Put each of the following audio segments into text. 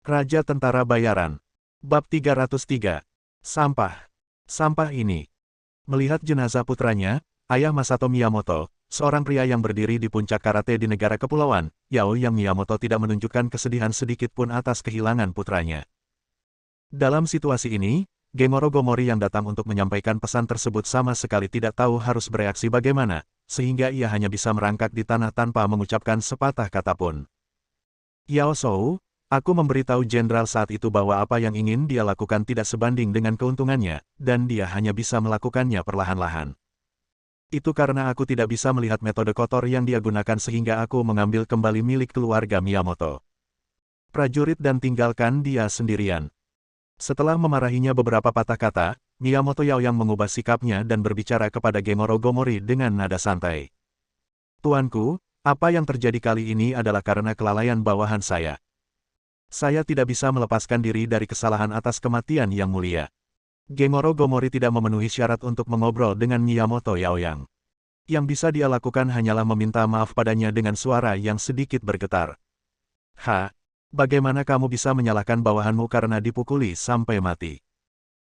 Raja Tentara Bayaran. Bab 303. Sampah. Sampah ini. Melihat jenazah putranya, ayah Masato Miyamoto, seorang pria yang berdiri di puncak karate di negara kepulauan, Yaoyang Miyamoto tidak menunjukkan kesedihan sedikit pun atas kehilangan putranya. Dalam situasi ini, Gengoro Gomori yang datang untuk menyampaikan pesan tersebut sama sekali tidak tahu harus bereaksi bagaimana, sehingga ia hanya bisa merangkak di tanah tanpa mengucapkan sepatah kata pun. Yao Shou, aku memberitahu jenderal saat itu bahwa apa yang ingin dia lakukan tidak sebanding dengan keuntungannya, dan dia hanya bisa melakukannya perlahan-lahan. Itu karena aku tidak bisa melihat metode kotor yang dia gunakan sehingga aku mengambil kembali milik keluarga Miyamoto. Prajurit dan tinggalkan dia sendirian. Setelah memarahinya beberapa patah kata, Miyamoto Yaoyang mengubah sikapnya dan berbicara kepada Gengoro Gomori dengan nada santai. Tuanku, apa yang terjadi kali ini adalah karena kelalaian bawahan saya. Saya tidak bisa melepaskan diri dari kesalahan atas kematian yang mulia. Gengoro Gomori tidak memenuhi syarat untuk mengobrol dengan Miyamoto Yaoyang. Yang bisa dia lakukan hanyalah meminta maaf padanya dengan suara yang sedikit bergetar. Bagaimana kamu bisa menyalahkan bawahanmu karena dipukuli sampai mati?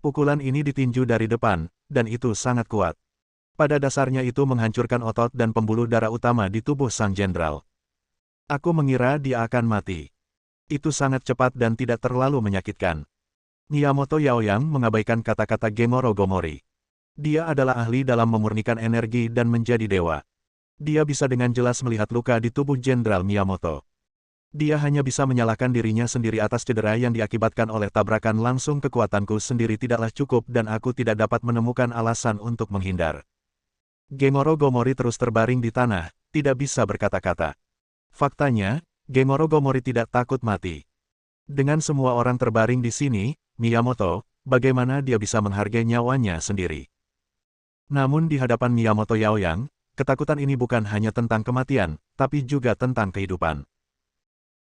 Pukulan ini ditinju dari depan, dan itu sangat kuat. Pada dasarnya itu menghancurkan otot dan pembuluh darah utama di tubuh sang jenderal. Aku mengira dia akan mati. Itu sangat cepat dan tidak terlalu menyakitkan. Miyamoto Yaoyang mengabaikan kata-kata Gengoro Gomori. Dia adalah ahli dalam memurnikan energi dan menjadi dewa. Dia bisa dengan jelas melihat luka di tubuh Jenderal Miyamoto. Dia hanya bisa menyalahkan dirinya sendiri atas cedera yang diakibatkan oleh tabrakan langsung. Kekuatanku sendiri tidaklah cukup dan aku tidak dapat menemukan alasan untuk menghindar. Gengoro Gomori terus terbaring di tanah, tidak bisa berkata-kata. Faktanya, Gengoro Gomori tidak takut mati. Dengan semua orang terbaring di sini, Miyamoto, bagaimana dia bisa menghargai nyawanya sendiri? Namun di hadapan Miyamoto Yaoyang, ketakutan ini bukan hanya tentang kematian, tapi juga tentang kehidupan.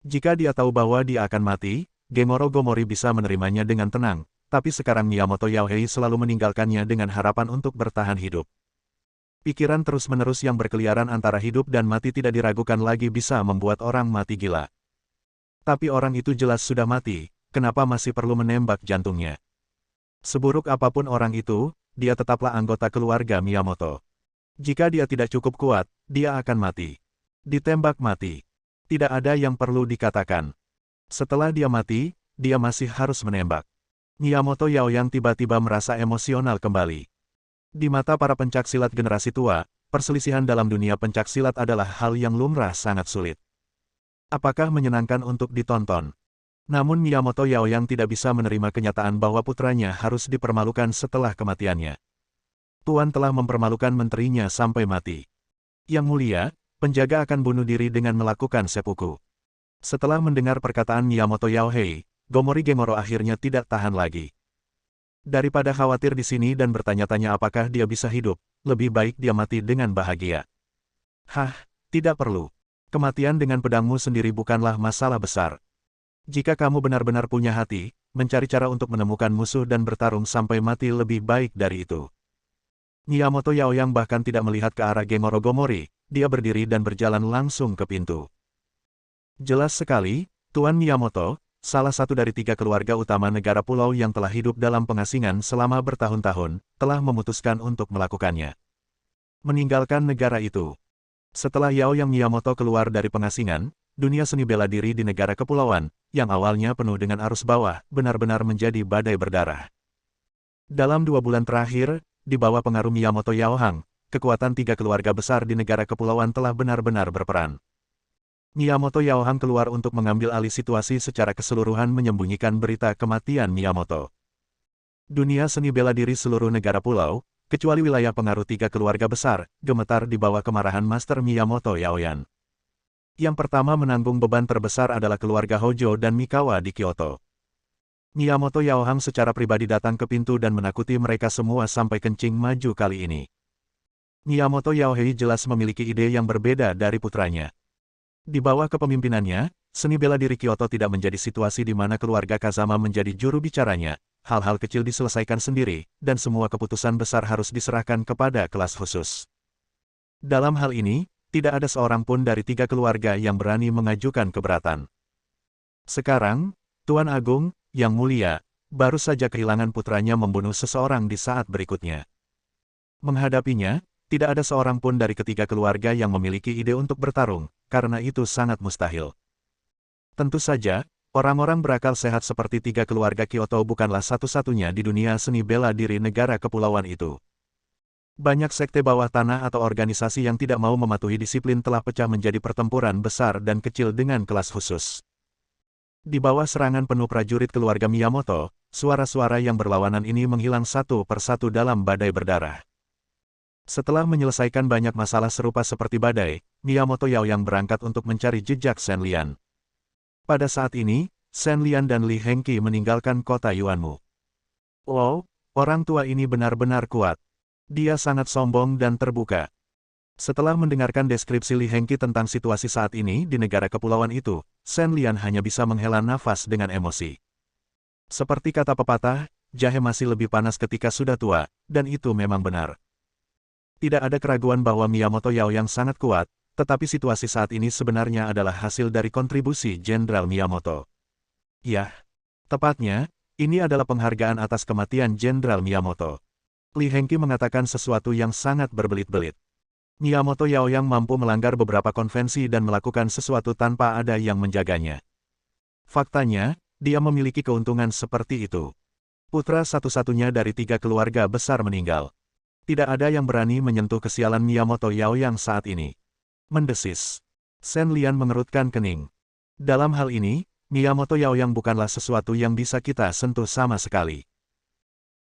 Jika dia tahu bahwa dia akan mati, Gengoro Gomori bisa menerimanya dengan tenang, tapi sekarang Miyamoto Yaohei selalu meninggalkannya dengan harapan untuk bertahan hidup. Pikiran terus-menerus yang berkeliaran antara hidup dan mati tidak diragukan lagi bisa membuat orang mati gila. Tapi orang itu jelas sudah mati, kenapa masih perlu menembak jantungnya? Seburuk apapun orang itu, dia tetaplah anggota keluarga Miyamoto. Jika dia tidak cukup kuat, dia akan mati. Ditembak mati. Tidak ada yang perlu dikatakan. Setelah dia mati, dia masih harus menembak. Miyamoto Yaoyang tiba-tiba merasa emosional kembali. Di mata para pencaksilat generasi tua, perselisihan dalam dunia pencaksilat adalah hal yang lumrah sangat sulit. Apakah menyenangkan untuk ditonton? Namun Miyamoto Yaoyang tidak bisa menerima kenyataan bahwa putranya harus dipermalukan setelah kematiannya. Tuan telah mempermalukan menterinya sampai mati. Yang mulia, penjaga akan bunuh diri dengan melakukan seppuku. Setelah mendengar perkataan Miyamoto Yaohei, Gomori Gengoro akhirnya tidak tahan lagi. Daripada khawatir di sini dan bertanya-tanya apakah dia bisa hidup, lebih baik dia mati dengan bahagia. Tidak perlu. Kematian dengan pedangmu sendiri bukanlah masalah besar. Jika kamu benar-benar punya hati, mencari cara untuk menemukan musuh dan bertarung sampai mati lebih baik dari itu. Miyamoto Yaoyang bahkan tidak melihat ke arah Gengoro Gomori, dia berdiri dan berjalan langsung ke pintu. Jelas sekali, Tuan Miyamoto, salah satu dari 3 keluarga utama negara pulau yang telah hidup dalam pengasingan selama bertahun-tahun, telah memutuskan untuk melakukannya. Meninggalkan negara itu. Setelah Yaoyang Miyamoto keluar dari pengasingan, dunia seni bela diri di negara kepulauan, yang awalnya penuh dengan arus bawah, benar-benar menjadi badai berdarah. Dalam 2 bulan terakhir, di bawah pengaruh Miyamoto Yaohang, kekuatan 3 keluarga besar di negara kepulauan telah benar-benar berperan. Miyamoto Yaohang keluar untuk mengambil alih situasi secara keseluruhan menyembunyikan berita kematian Miyamoto. Dunia seni bela diri seluruh negara pulau, kecuali wilayah pengaruh 3 keluarga besar, gemetar di bawah kemarahan Master Miyamoto Yaoyan. Yang pertama menanggung beban terbesar adalah keluarga Hojo dan Mikawa di Kyoto. Miyamoto Yaohang secara pribadi datang ke pintu dan menakuti mereka semua sampai kencing maju kali ini. Miyamoto Yaohei jelas memiliki ide yang berbeda dari putranya. Di bawah kepemimpinannya, seni bela diri Kyoto tidak menjadi situasi di mana keluarga Kazama menjadi juru bicaranya, hal-hal kecil diselesaikan sendiri, dan semua keputusan besar harus diserahkan kepada kelas khusus. Dalam hal ini, tidak ada seorang pun dari 3 keluarga yang berani mengajukan keberatan. Sekarang, Tuan Agung, Yang Mulia, baru saja kehilangan putranya membunuh seseorang di saat berikutnya. Menghadapinya, tidak ada seorang pun dari ketiga keluarga yang memiliki ide untuk bertarung, karena itu sangat mustahil. Tentu saja, orang-orang berakal sehat seperti tiga keluarga Kyoto bukanlah satu-satunya di dunia seni bela diri negara kepulauan itu. Banyak sekte bawah tanah atau organisasi yang tidak mau mematuhi disiplin telah pecah menjadi pertempuran besar dan kecil dengan kelas khusus. Di bawah serangan penuh prajurit keluarga Miyamoto, suara-suara yang berlawanan ini menghilang satu persatu dalam badai berdarah. Setelah menyelesaikan banyak masalah serupa seperti badai, Miyamoto Yaoyang berangkat untuk mencari jejak Shen Lian. Pada saat ini, Shen Lian dan Li Hengqi meninggalkan kota Yuanmu. Wow, orang tua ini benar-benar kuat. Dia sangat sombong dan terbuka. Setelah mendengarkan deskripsi Li Hengqi tentang situasi saat ini di negara kepulauan itu, Shen Lian hanya bisa menghela nafas dengan emosi. Seperti kata pepatah, jahe masih lebih panas ketika sudah tua, dan itu memang benar. Tidak ada keraguan bahwa Miyamoto Yaoyang sangat kuat, tetapi situasi saat ini sebenarnya adalah hasil dari kontribusi Jenderal Miyamoto. Ya, tepatnya, ini adalah penghargaan atas kematian Jenderal Miyamoto. Li Hengqi mengatakan sesuatu yang sangat berbelit-belit. Miyamoto Yaoyang mampu melanggar beberapa konvensi dan melakukan sesuatu tanpa ada yang menjaganya. Faktanya, dia memiliki keuntungan seperti itu. Putra satu-satunya dari tiga keluarga besar meninggal. Tidak ada yang berani menyentuh kesialan Miyamoto Yaoyang saat ini. Mendesis. Shen Lian mengerutkan kening. Dalam hal ini, Miyamoto Yaoyang bukanlah sesuatu yang bisa kita sentuh sama sekali.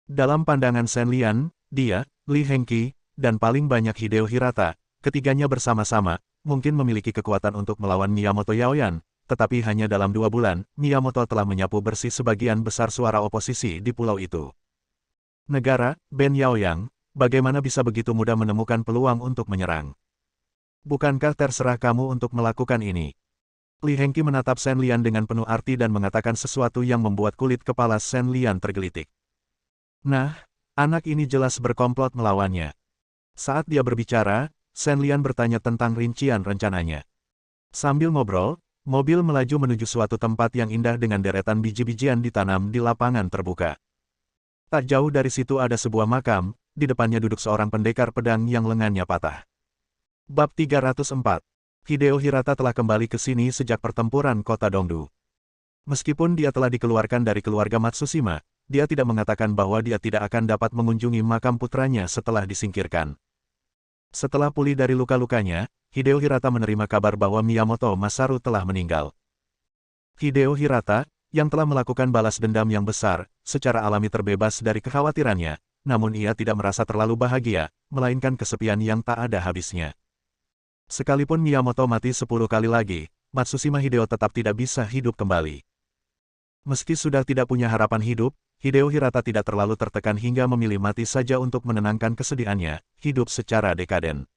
Dalam pandangan Shen Lian, dia, Li Hengqi, dan paling banyak Hideo Hirata, ketiganya bersama-sama, mungkin memiliki kekuatan untuk melawan Miyamoto Yaoyang, tetapi hanya dalam 2 bulan, Miyamoto telah menyapu bersih sebagian besar suara oposisi di pulau itu. Negara, Ben Yaoyang, bagaimana bisa begitu mudah menemukan peluang untuk menyerang? Bukankah terserah kamu untuk melakukan ini? Li Hengqi menatap Shen Lian dengan penuh arti dan mengatakan sesuatu yang membuat kulit kepala Shen Lian tergelitik. Nah, anak ini jelas berkomplot melawannya. Saat dia berbicara, Shen Lian bertanya tentang rincian rencananya. Sambil ngobrol, mobil melaju menuju suatu tempat yang indah dengan deretan biji-bijian ditanam di lapangan terbuka. Tak jauh dari situ ada sebuah makam, di depannya duduk seorang pendekar pedang yang lengannya patah. Bab 304. Hideo Hirata telah kembali ke sini sejak pertempuran kota Dongdu. Meskipun dia telah dikeluarkan dari keluarga Matsushima, dia tidak mengatakan bahwa dia tidak akan dapat mengunjungi makam putranya setelah disingkirkan. Setelah pulih dari luka-lukanya, Hideo Hirata menerima kabar bahwa Miyamoto Masaru telah meninggal. Hideo Hirata, yang telah melakukan balas dendam yang besar, secara alami terbebas dari kekhawatirannya, namun ia tidak merasa terlalu bahagia, melainkan kesepian yang tak ada habisnya. Sekalipun Miyamoto mati 10 kali lagi, Matsushima Hideo tetap tidak bisa hidup kembali. Meski sudah tidak punya harapan hidup, Hideo Hirata tidak terlalu tertekan hingga memilih mati saja untuk menenangkan kesedihannya, hidup secara dekaden.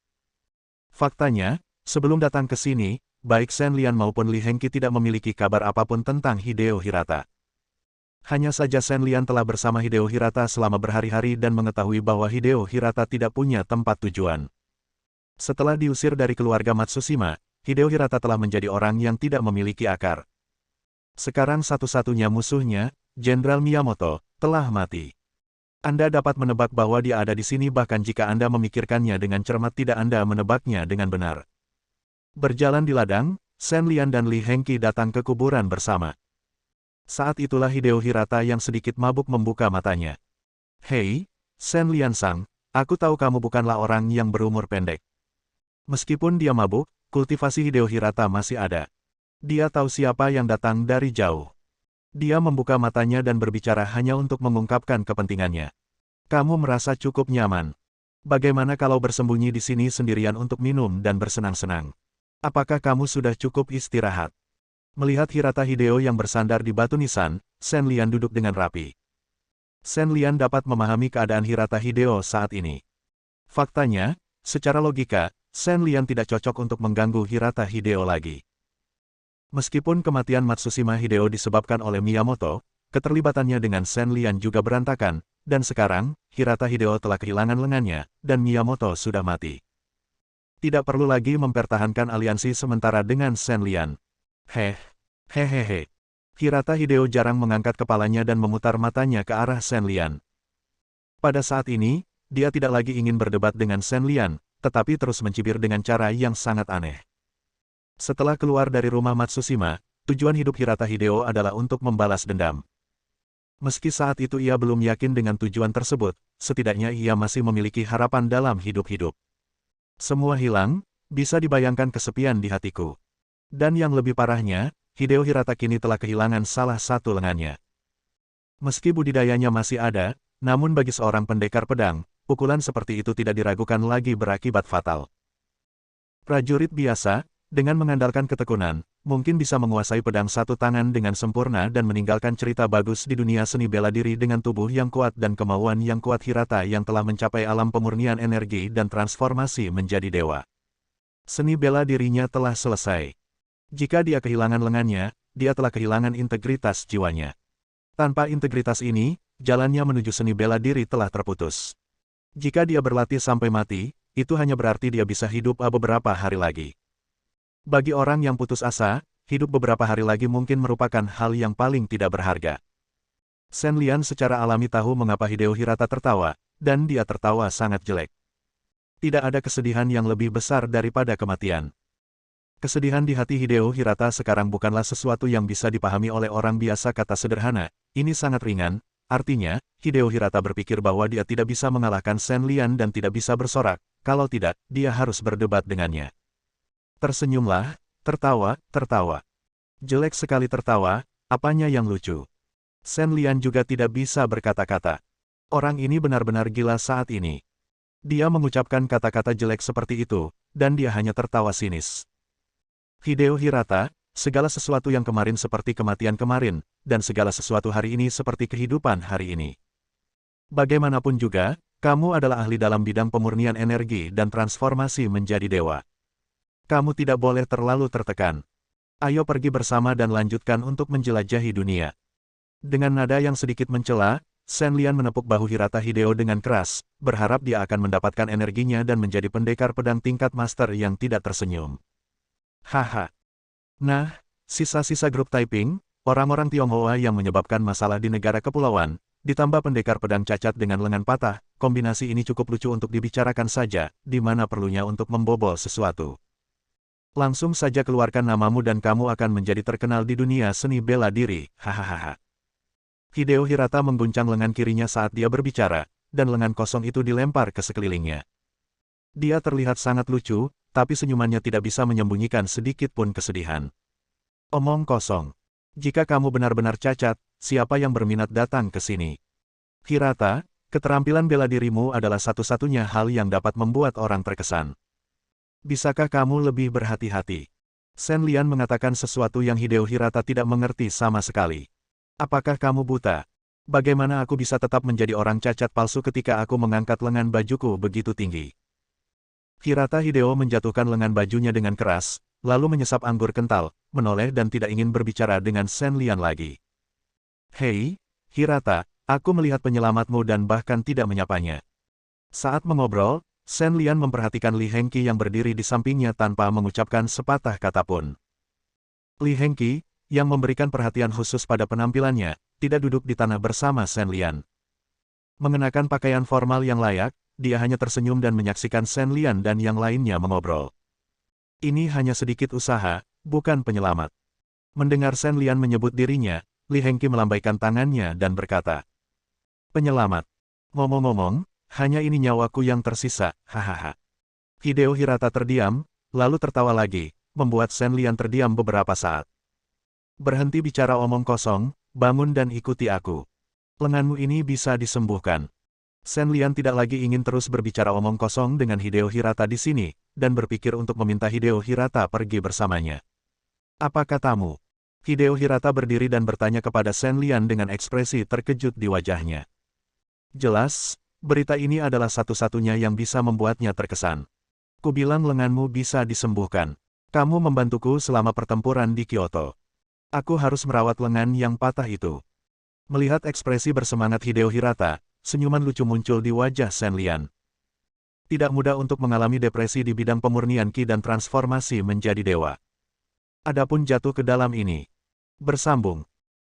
Faktanya, sebelum datang ke sini, baik Shen Lian maupun Li Hengqi tidak memiliki kabar apapun tentang Hideo Hirata. Hanya saja Shen Lian telah bersama Hideo Hirata selama berhari-hari dan mengetahui bahwa Hideo Hirata tidak punya tempat tujuan. Setelah diusir dari keluarga Matsushima, Hideo Hirata telah menjadi orang yang tidak memiliki akar. Sekarang satu-satunya musuhnya, Jenderal Miyamoto, telah mati. Anda dapat menebak bahwa dia ada di sini bahkan jika Anda memikirkannya dengan cermat tidak Anda menebaknya dengan benar. Berjalan di ladang, Shen Lian dan Li Hengqi datang ke kuburan bersama. Saat itulah Hideo Hirata yang sedikit mabuk membuka matanya. Hei, Shen Lian-sang, aku tahu kamu bukanlah orang yang berumur pendek. Meskipun dia mabuk, kultivasi Hideo Hirata masih ada. Dia tahu siapa yang datang dari jauh. Dia membuka matanya dan berbicara hanya untuk mengungkapkan kepentingannya. Kamu merasa cukup nyaman. Bagaimana kalau bersembunyi di sini sendirian untuk minum dan bersenang-senang? Apakah kamu sudah cukup istirahat? Melihat Hirata Hideo yang bersandar di batu nisan, Shen Lian duduk dengan rapi. Shen Lian dapat memahami keadaan Hirata Hideo saat ini. Faktanya, secara logika, Shen Lian tidak cocok untuk mengganggu Hirata Hideo lagi. Meskipun kematian Matsushima Hideo disebabkan oleh Miyamoto, keterlibatannya dengan Shen Lian juga berantakan, dan sekarang, Hirata Hideo telah kehilangan lengannya, dan Miyamoto sudah mati. Tidak perlu lagi mempertahankan aliansi sementara dengan Shen Lian. Hehehe. Hirata Hideo jarang mengangkat kepalanya dan memutar matanya ke arah Shen Lian. Pada saat ini, dia tidak lagi ingin berdebat dengan Shen Lian, tetapi terus mencibir dengan cara yang sangat aneh. Setelah keluar dari rumah Matsushima, tujuan hidup Hirata Hideo adalah untuk membalas dendam. Meski saat itu ia belum yakin dengan tujuan tersebut, setidaknya ia masih memiliki harapan dalam hidup-hidup. Semua hilang, bisa dibayangkan kesepian di hatiku. Dan yang lebih parahnya, Hideo Hirata kini telah kehilangan salah satu lengannya. Meski budidayanya masih ada, namun bagi seorang pendekar pedang, pukulan seperti itu tidak diragukan lagi berakibat fatal. Prajurit biasa, dengan mengandalkan ketekunan, mungkin bisa menguasai pedang satu tangan dengan sempurna dan meninggalkan cerita bagus di dunia seni bela diri dengan tubuh yang kuat dan kemauan yang kuat. Hirata yang telah mencapai alam pemurnian energi dan transformasi menjadi dewa. Seni bela dirinya telah selesai. Jika dia kehilangan lengannya, dia telah kehilangan integritas jiwanya. Tanpa integritas ini, jalannya menuju seni bela diri telah terputus. Jika dia berlatih sampai mati, itu hanya berarti dia bisa hidup beberapa hari lagi. Bagi orang yang putus asa, hidup beberapa hari lagi mungkin merupakan hal yang paling tidak berharga. Shen Lian secara alami tahu mengapa Hideo Hirata tertawa, dan dia tertawa sangat jelek. Tidak ada kesedihan yang lebih besar daripada kematian. Kesedihan di hati Hideo Hirata sekarang bukanlah sesuatu yang bisa dipahami oleh orang biasa. Kata sederhana, ini sangat ringan, artinya, Hideo Hirata berpikir bahwa dia tidak bisa mengalahkan Shen Lian dan tidak bisa bersorak, kalau tidak, dia harus berdebat dengannya. Tersenyumlah, tertawa. Jelek sekali tertawa, apanya yang lucu? Shen Lian juga tidak bisa berkata-kata. Orang ini benar-benar gila saat ini. Dia mengucapkan kata-kata jelek seperti itu, dan dia hanya tertawa sinis. Hideo Hirata, segala sesuatu yang kemarin seperti kematian kemarin, dan segala sesuatu hari ini seperti kehidupan hari ini. Bagaimanapun juga, kamu adalah ahli dalam bidang pemurnian energi dan transformasi menjadi dewa. Kamu tidak boleh terlalu tertekan. Ayo pergi bersama dan lanjutkan untuk menjelajahi dunia. Dengan nada yang sedikit mencela, Shen Lian menepuk bahu Hirata Hideo dengan keras, berharap dia akan mendapatkan energinya dan menjadi pendekar pedang tingkat master yang tidak tersenyum. Haha. Nah, sisa-sisa grup Taiping, orang-orang Tionghoa yang menyebabkan masalah di negara kepulauan, ditambah pendekar pedang cacat dengan lengan patah, kombinasi ini cukup lucu untuk dibicarakan saja, di mana perlunya untuk membobol sesuatu. Langsung saja keluarkan namamu dan kamu akan menjadi terkenal di dunia seni bela diri, hahaha. Hideo Hirata mengguncang lengan kirinya saat dia berbicara, dan lengan kosong itu dilempar ke sekelilingnya. Dia terlihat sangat lucu, tapi senyumannya tidak bisa menyembunyikan sedikit pun kesedihan. Omong kosong. Jika kamu benar-benar cacat, siapa yang berminat datang ke sini? Hirata, keterampilan bela dirimu adalah satu-satunya hal yang dapat membuat orang terkesan. Bisakah kamu lebih berhati-hati? Shen Lian mengatakan sesuatu yang Hideo Hirata tidak mengerti sama sekali. Apakah kamu buta? Bagaimana aku bisa tetap menjadi orang cacat palsu ketika aku mengangkat lengan bajuku begitu tinggi? Hirata Hideo menjatuhkan lengan bajunya dengan keras, lalu menyesap anggur kental, menoleh dan tidak ingin berbicara dengan Shen Lian lagi. Hei, Hirata, aku melihat penyelamatmu dan bahkan tidak menyapanya. Saat mengobrol, Shen Lian memperhatikan Li Hengqi yang berdiri di sampingnya tanpa mengucapkan sepatah kata pun. Li Hengqi, yang memberikan perhatian khusus pada penampilannya, tidak duduk di tanah bersama Shen Lian. Mengenakan pakaian formal yang layak, dia hanya tersenyum dan menyaksikan Shen Lian dan yang lainnya mengobrol. Ini hanya sedikit usaha, bukan penyelamat. Mendengar Shen Lian menyebut dirinya, Li Hengqi melambaikan tangannya dan berkata, "Penyelamat. Ngomong-ngomong, hanya ini nyawaku yang tersisa, hahaha." Hideo Hirata terdiam, lalu tertawa lagi, membuat Shen Lian terdiam beberapa saat. "Berhenti bicara omong kosong, bangun dan ikuti aku. Lenganmu ini bisa disembuhkan." Shen Lian tidak lagi ingin terus berbicara omong kosong dengan Hideo Hirata di sini, dan berpikir untuk meminta Hideo Hirata pergi bersamanya. "Apa katamu?" Hideo Hirata berdiri dan bertanya kepada Shen Lian dengan ekspresi terkejut di wajahnya. Jelas, berita ini adalah satu-satunya yang bisa membuatnya terkesan. "Kubilang lenganmu bisa disembuhkan. Kamu membantuku selama pertempuran di Kyoto. Aku harus merawat lengan yang patah itu." Melihat ekspresi bersemangat Hideo Hirata, senyuman lucu muncul di wajah Shen Lian. Tidak mudah untuk mengalami depresi di bidang pemurnian ki dan transformasi menjadi dewa. Adapun jatuh ke dalam ini. Bersambung.